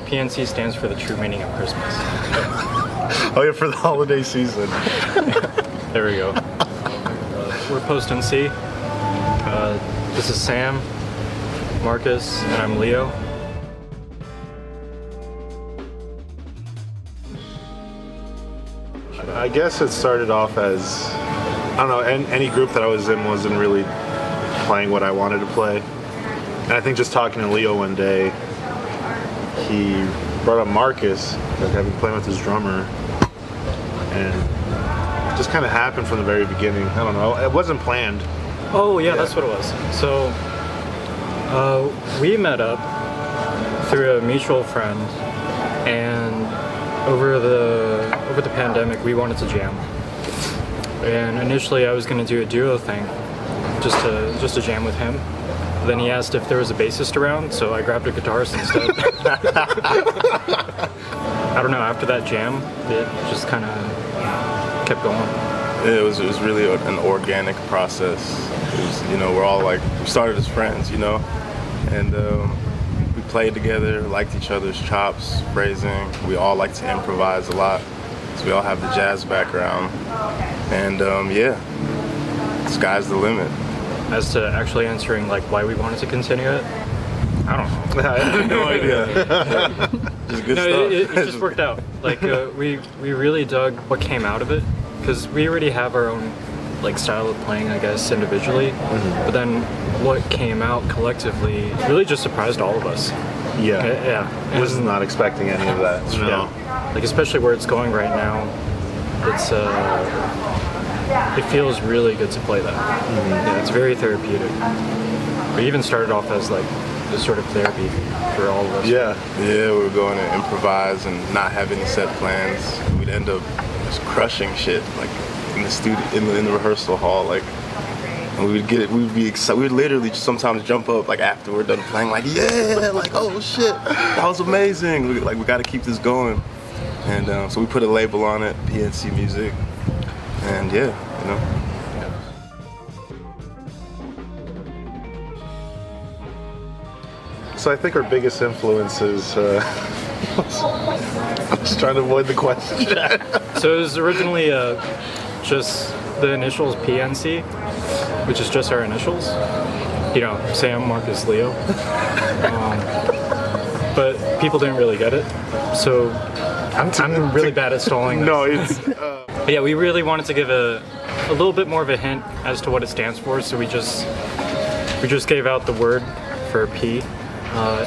PNC stands for the true meaning of Christmas. Oh yeah, for the holiday season. There we go. We're Post NC. This is Sam, Marcus, and I'm Leo. I guess it started off as, I don't know, any group that I was in wasn't really playing what I wanted to play. And I think just talking to Leo one day, he brought up Marcus, like I've been playing with his drummer, and it just kind of happened from the very beginning. I don't know, it wasn't planned. Oh yeah, that's what it was. So we met up through a mutual friend, and over the pandemic we wanted to jam. And initially I was going to do a duo thing, just to jam with him. Then he asked if there was a bassist around, so I grabbed a guitarist instead. I don't know, after that jam, it just kind of kept going. It was really an organic process. It was, you know, we're all like, we started as friends, you know, and we played together, liked each other's chops, phrasing. We all like to improvise a lot, so we all have the jazz background. And yeah, sky's the limit. As to actually answering like why we wanted to continue it, I don't know. I have no idea. Just good No, stuff. it just worked out. Like we really dug what came out of it, because we already have our own like style of playing, I guess, individually. But then what came out collectively really just surprised all of us. Yeah. Yeah. I was not expecting any of that. No. Yeah. Like especially where it's going right now, it's it feels really good to play that. Yeah, it's very therapeutic. We even started off as like this sort of therapy for all of us. Yeah. Yeah, we were going to improvise and not have any set plans. We'd end up just crushing shit, like in the studio, in the rehearsal hall, like. And we would get it. We'd be excited. We would literally just sometimes jump up like after we're done playing, like yeah, like oh shit, that was amazing. We got to keep this going. And so we put a label on it, PNC Music, and yeah, you know. So I think our biggest influence is, I'm just trying to avoid the question. So it was originally just the initials PNC, which is just our initials. You know, Sam, Marcus, Leo. But people didn't really get it. So I'm really bad at stalling this. No, it's... But yeah, we really wanted to give a little bit more of a hint as to what it stands for, so we just gave out the word for P.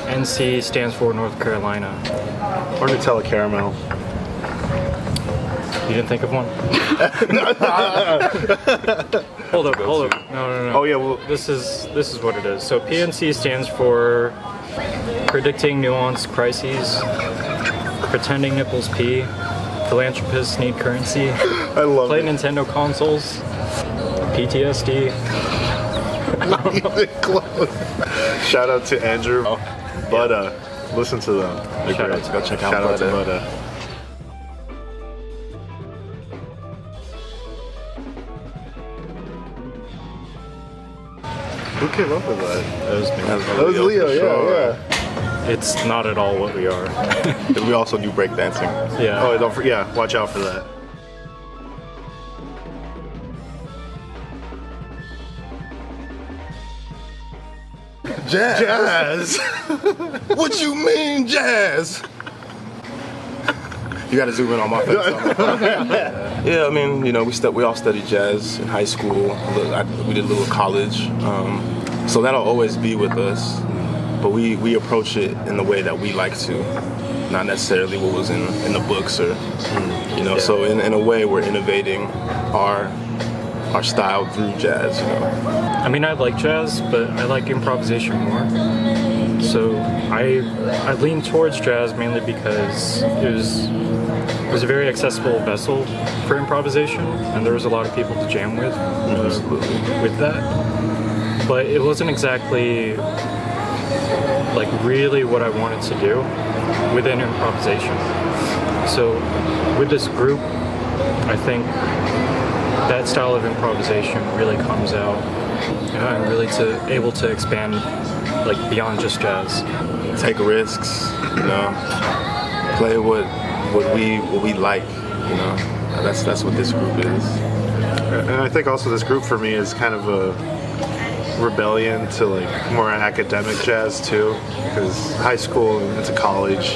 NC stands for North Carolina. Or Nutella Caramel. You didn't think of one? Hold up. No. Oh yeah, well... This is what it is. So PNC stands for Predicting Nuanced Crises, Pretending Nipples Pee, Philanthropists Need Currency, I love Play it. Nintendo Consoles, PTSD. Close. Shout out to Andrew, Budda. Listen to them. They're Shout great. out. Go check out Shout out to Budda. Budda. Who came up with that? That was me. That was Leo, for sure. yeah. It's not at all what we are. We also do breakdancing. Yeah. Oh, don't forget, yeah, watch out for that. Jazz. What you mean, jazz? You gotta zoom in on my face. Yeah, I mean, you know, we all studied jazz in high school. We did a little college, so that'll always be with us. But we approach it in the way that we like to, not necessarily what was in the books or, you know. Yeah. So in a way, we're innovating our style through jazz, you know. I mean, I like jazz, but I like improvisation more. So I lean towards jazz mainly because it was a very accessible vessel for improvisation, and there was a lot of people to jam with with that. But it wasn't exactly like really what I wanted to do within improvisation. So with this group, I think that style of improvisation really comes out, and really able to expand like beyond just jazz. Take risks, you know. Play what we like, you know. That's what this group is. And I think also this group for me is kind of a rebellion to like more academic jazz too, because high school and into college,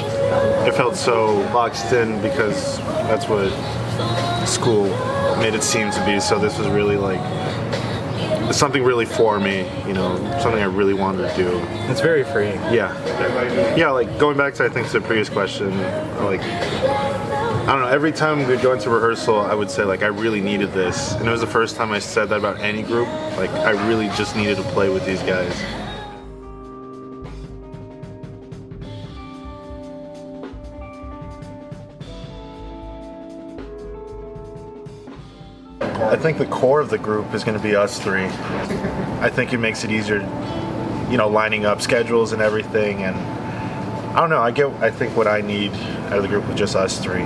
it felt so boxed in because that's what school made it seem to be. So this was really like something really for me, you know, something I really wanted to do. It's very freeing. Yeah, like going back to I think to the previous question, like I don't know, every time we'd go into rehearsal, I would say like I really needed this, and it was the first time I said that about any group. Like I really just needed to play with these guys. I think the core of the group is going to be us three. I think it makes it easier, you know, lining up schedules and everything. And I don't know, I think what I need out of the group with just us three.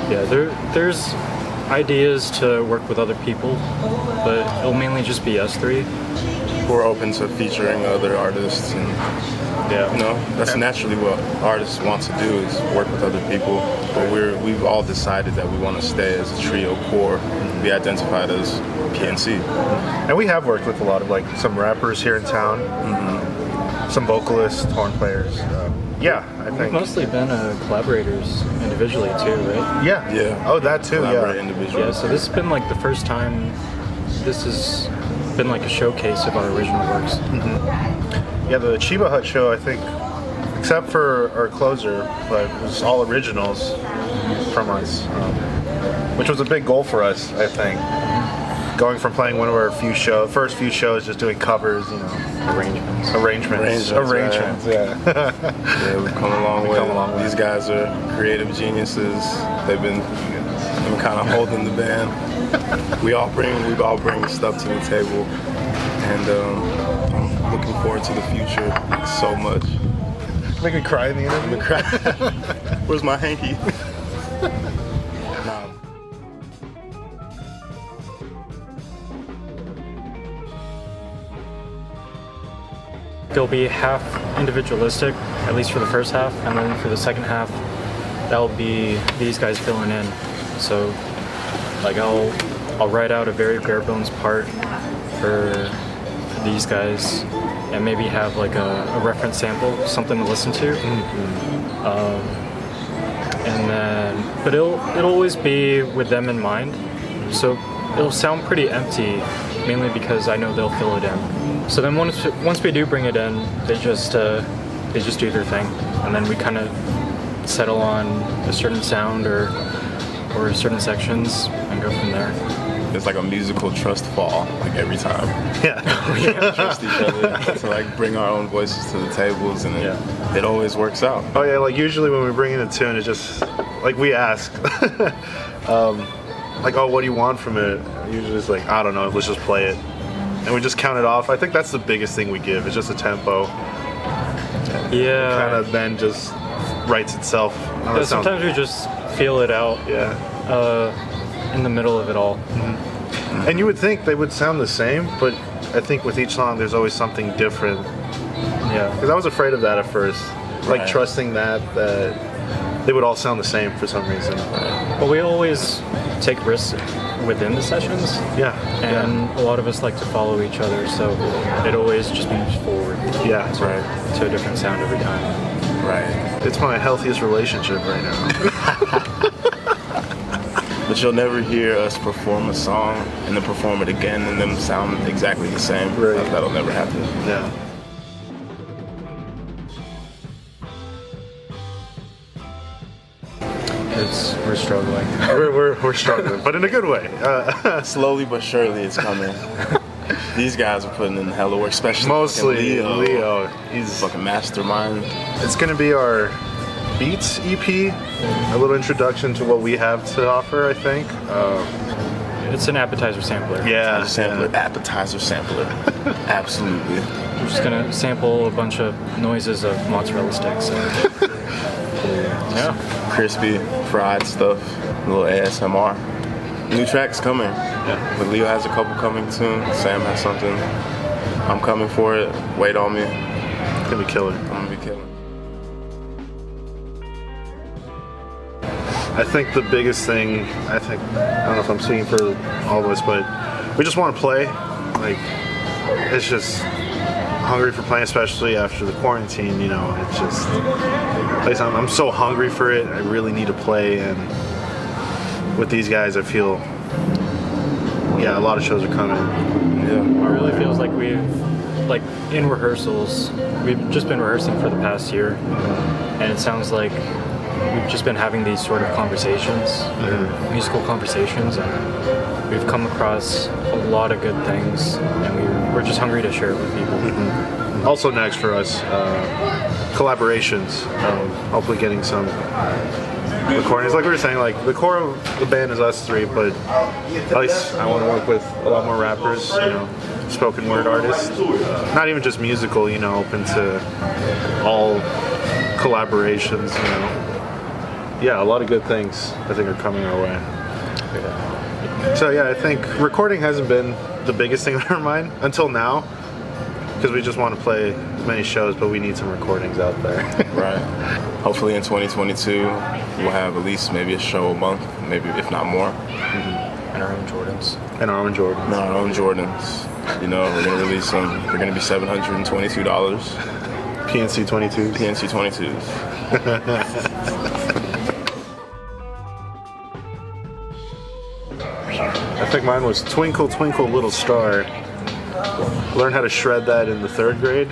Yeah, there's ideas to work with other people, but it'll mainly just be us three. We're open to featuring other artists, and Yeah. you know, that's naturally what artists want to do, is work with other people. But we've all decided that we want to stay as a trio core. We identified as PNC. And we have worked with a lot of like some rappers here in town, some vocalists, horn players. Yeah, I We've think. mostly been collaborators individually too, right? Yeah. Yeah. Oh, that too. Collaborate Yeah. individually. Yeah, so this has been like the first time this has been like a showcase of our original works. Yeah, the Chiba Hut show, I think, except for our closer, but it was all originals from us, which was a big goal for us, I think. Going from playing one of our first few shows, just doing covers, you know, arrangements, yeah. Yeah, we've come a long way. These guys are creative geniuses. They've been kind of holding the band. We all bring stuff to the table, and I'm looking forward to the future so much. Make me cry in the interview. Where's my hanky? They'll be half individualistic, at least for the first half, and then for the second half, that'll be these guys filling in. So, like I'll write out a very bare bones part for these guys, and maybe have like a reference sample, something to listen to. And then, but it'll always be with them in mind. So it'll sound pretty empty, mainly because I know they'll fill it in. So then once we do bring it in, they just do their thing, and then we kind of settle on a certain sound or certain sections and go from there. It's like a musical trust fall, like every time. Yeah. We trust each other to like bring our own voices to the tables, and it always works out. Oh yeah, like usually when we bring in a tune, it's just like we ask, like, oh, what do you want from it? Usually it's like, I don't know, let's just play it, and we just count it off. I think that's the biggest thing we give. It's just a tempo. Yeah. Kind of then just writes itself. Yeah, sometimes we just feel it out. Yeah. In the middle of it all. And you would think they would sound the same, but I think with each song there's always something different. Yeah. Because I was afraid of that at first, like Right. trusting that they would all sound the same for some reason. But we always take risks within the sessions. Yeah. And a lot of us like to follow each other, so it always just moves forward Yeah. to a different sound every time. Right. It's my healthiest relationship right now. But you'll never hear us perform a song and then perform it again and them sound exactly the same. Right. That'll never happen. Yeah. We're struggling. We're struggling, but in a good way. Slowly but surely it's coming. These guys are putting in hella work, especially Mostly fucking Leo. He's fucking mastermind. It's gonna be our Beats EP, a little introduction to what we have to offer, I think. It's an appetizer sampler. Yeah. Appetizer sampler. Absolutely. We're just gonna sample a bunch of noises of mozzarella sticks. Yeah. Crispy, fried stuff, a little ASMR. New tracks coming. Yeah. But Leo has a couple coming soon. Sam has something. I'm coming for it. Wait on me. gonna be killer. I'm gonna be killing. I think the biggest thing, I don't know if I'm speaking for all of us, but we just want to play. Like, it's just hungry for playing, especially after the quarantine, you know. It's just, like, I'm so hungry for it. I really need to play, and with these guys, I feel, yeah, a lot of shows are coming. Yeah, it really feels like like in rehearsals, we've just been rehearsing for the past year, and it sounds like we've just been having these sort of conversations, musical conversations, and we've come across a lot of good things, and we're just hungry to share it with people. Also next for us, collaborations. Hopefully getting some recordings. Like we were saying, like the core of the band is us three, but at least I want to work with a lot more rappers, you know, spoken word artists. Not even just musical, you know, open to all collaborations, you know. Yeah, a lot of good things I think are coming our way. So yeah, I think recording hasn't been the biggest thing on our mind until now, because we just want to play as many shows, but we need some recordings out there. Right. Hopefully in 2022 we'll have at least maybe a show a month, maybe if not more. And our own Jordans. And our own Jordan. No, our own Jordans. You know, we're gonna release them. They're gonna be $722. PNC 22s. PNC 22s. I think mine was Twinkle Twinkle Little Star. Learned how to shred that in the 3rd grade.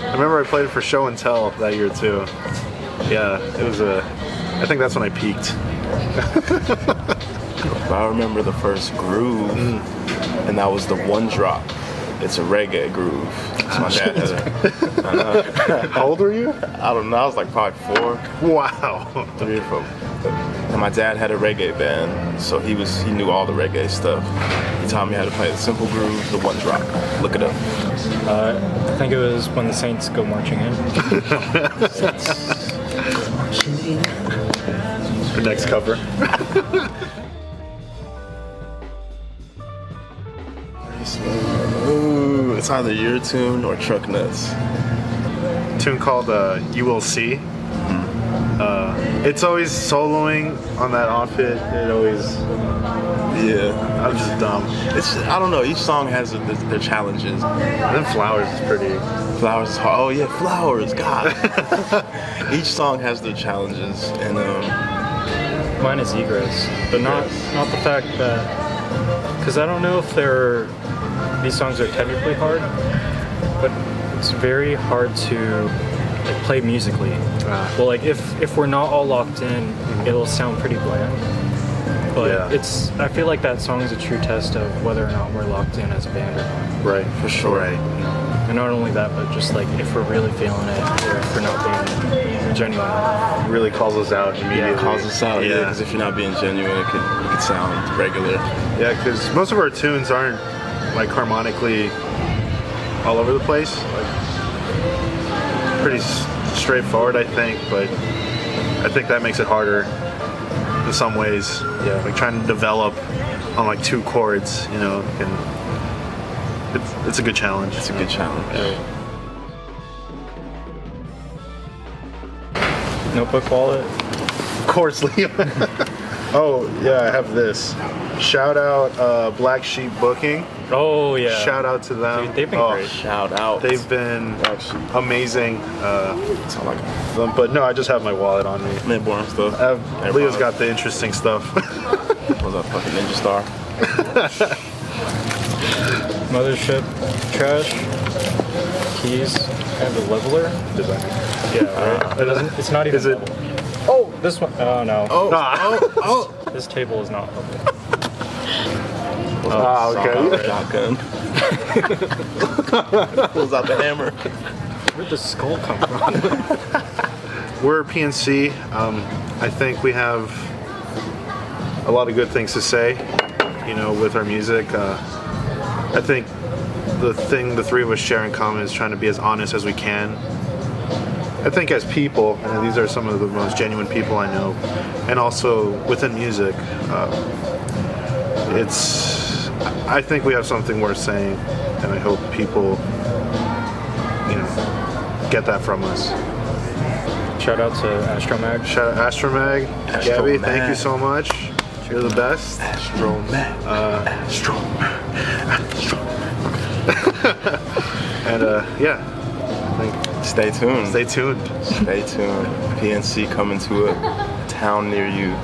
I remember I played it for show and tell that year too. Yeah, it was I think that's when I peaked. I remember the first groove, and that was the one drop. It's a reggae groove. So my dad had How old were you? I don't know, I was like probably 4. Wow. 3 or 4. And my dad had a reggae band, so he knew all the reggae stuff. He taught me how to play the simple groove, the one drop. Look it up. I think it was When the Saints Go Marching In. The next cover. Ooh, it's either your tune or Truck Nuts. Tune called You Will See. It's always soloing on that outfit. It always, Yeah. I'm just dumb. I don't know, each song has their challenges. And then Flowers is pretty. Flowers is hard. Oh yeah, Flowers, God. Each song has their challenges, and Mine is Egress, but not the fact that, because I don't know if these songs are technically hard, but it's very hard to like, play musically. Well, like if we're not all locked in, it'll sound pretty bland. But Yeah. I feel like that song is a true test of whether or not we're locked in as a band or not. Right, for sure. Right. And not only that, but just like if we're really feeling it or if we're not being genuine. It really calls us out immediately. it calls us out. Yeah, because if you're not being genuine, it could sound regular. Yeah, because most of our tunes aren't like harmonically all over the place. Like pretty straightforward, I think, but I think that makes it harder in some ways. Yeah, like trying to develop on like 2 chords, you know, and it's a good challenge. It's a good challenge. Yeah. Notebook wallet. Of course, Leo. Oh yeah, I have this. Shout out Black Sheep Booking. Oh yeah. Shout out to them. Dude, they've been great. Shout out. They've been amazing. That's all I got. But no, I just have my wallet on me. Man, boring stuff. Leo's got the interesting stuff. What's up, fucking Ninja Star? Mothership, trash, keys, and the leveler. Yeah, right. It doesn't. It's not even. Is it? level. Oh, this one. Oh no. Oh. This table is not level. Ah, okay. Shotgun. Pulls out the hammer. Where'd the skull come from? We're PNC. I think we have a lot of good things to say, you know, with our music. I think the thing the 3 of us share in common is trying to be as honest as we can. I think as people, and these are some of the most genuine people I know, and also within music, I think we have something worth saying, and I hope people get that from us. Shout out to ASTROMAG. Shout out ASTROMAG. Gabby, thank you so much. You're the best. ASTROMAG. ASTROMAG. And yeah, I think Stay tuned. stay tuned. Stay tuned. PNC coming to a town near you.